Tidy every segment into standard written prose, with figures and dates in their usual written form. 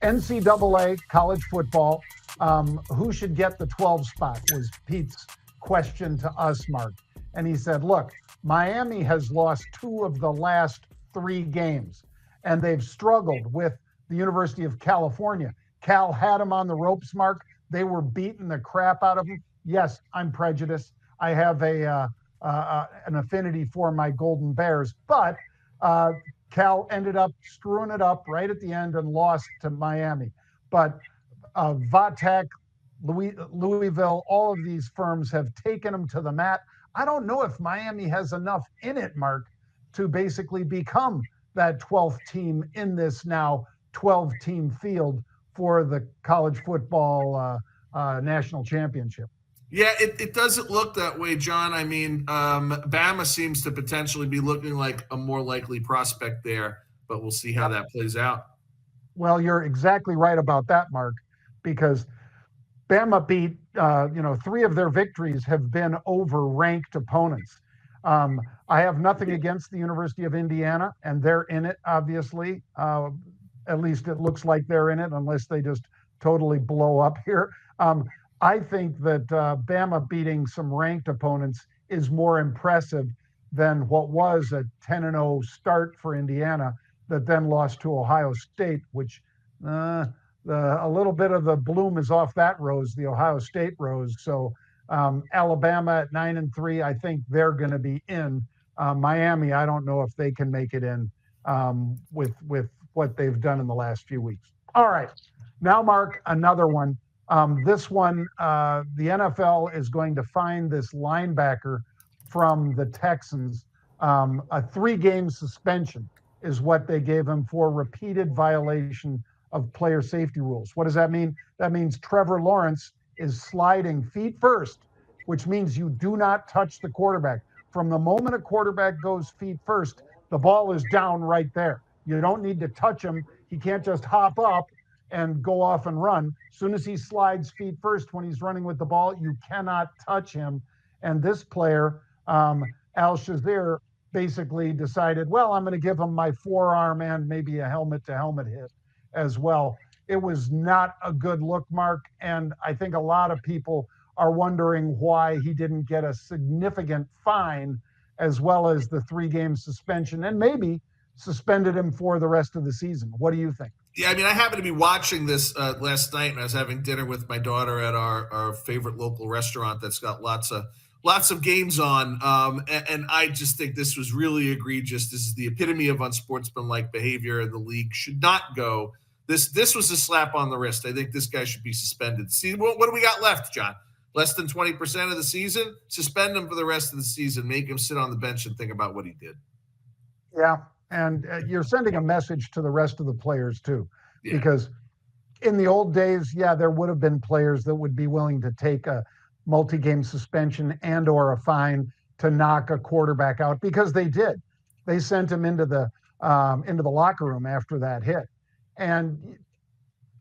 NCAA college football, who should get the 12 spot was Pete's question to us, Mark. And he said, look, Miami has lost 2 of the last 3 games, and they've struggled with the University of California. Cal had them on the ropes, Mark. They were beating the crap out of them. Yes, I'm prejudiced. I have an affinity for my Golden Bears, but Cal ended up screwing it up right at the end and lost to Miami. But Vatek, Louisville, all of these firms have taken them to the mat. I don't know if Miami has enough in it, Mark, to basically become that 12th team in this now 12-team field for the college football national championship. Yeah, it doesn't look that way, John. I mean, Bama seems to potentially be looking like a more likely prospect there, but we'll see how that plays out. Well, you're exactly right about that, Mark, because Bama beat, 3 of their victories have been over ranked opponents. I have nothing against the University of Indiana, and they're in it, obviously. At least it looks like they're in it, unless they just totally blow up here. I think that Bama beating some ranked opponents is more impressive than what was a 10-0 start for Indiana that then lost to Ohio State, which a little bit of the bloom is off that rose, the Ohio State rose. So Alabama at 9-3, I think they're going to be in. Miami, I don't know if they can make it in with what they've done in the last few weeks. All right, now Mark, another one. This one, the NFL is going to find this linebacker from the Texans. A 3-game suspension is what they gave him for repeated violation of player safety rules. What does that mean? That means Trevor Lawrence is sliding feet first, which means you do not touch the quarterback. From the moment a quarterback goes feet first, the ball is down right there. You don't need to touch him. He can't just hop up and go off and run. As soon as he slides feet first when he's running with the ball, you cannot touch him. And this player, Al Shazier, basically decided, well, I'm going to give him my forearm and maybe a helmet-to-helmet hit as well. It was not a good look, Mark, and I think a lot of people are wondering why he didn't get a significant fine as well as the 3-game suspension, and maybe suspended him for the rest of the season. What do you think? Yeah, I mean, I happened to be watching this last night, and I was having dinner with my daughter at our favorite local restaurant that's got lots of games on, and I just think this was really egregious. This is the epitome of unsportsmanlike behavior, and the league should not go. This was a slap on the wrist. I think this guy should be suspended. See, what do we got left, John? Less than 20% of the season? Suspend him for the rest of the season. Make him sit on the bench and think about what he did. Yeah. And you're sending a message to the rest of the players, too, because in the old days, there would have been players that would be willing to take a multi-game suspension and or a fine to knock a quarterback out, because they did. They sent him into the locker room after that hit. And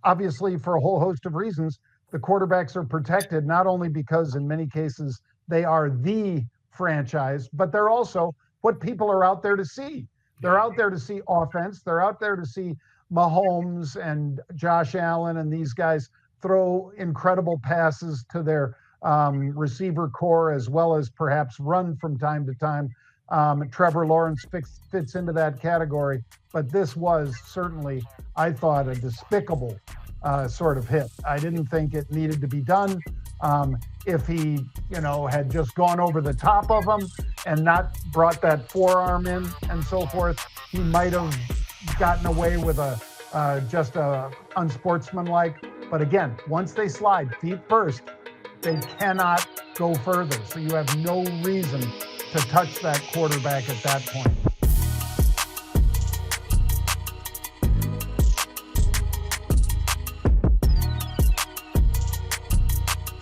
obviously, for a whole host of reasons, the quarterbacks are protected, not only because in many cases they are the franchise, but they're also what people are out there to see. They're out there to see offense. They're out there to see Mahomes and Josh Allen and these guys throw incredible passes to their receiver core, as well as perhaps run from time to time. Trevor Lawrence fits into that category, but this was certainly, I thought, a despicable sort of hit. I didn't think it needed to be done. If he, had just gone over the top of him and not brought that forearm in and so forth, he might have gotten away with just a unsportsmanlike. But again, once they slide feet first, they cannot go further. So you have no reason to touch that quarterback at that point.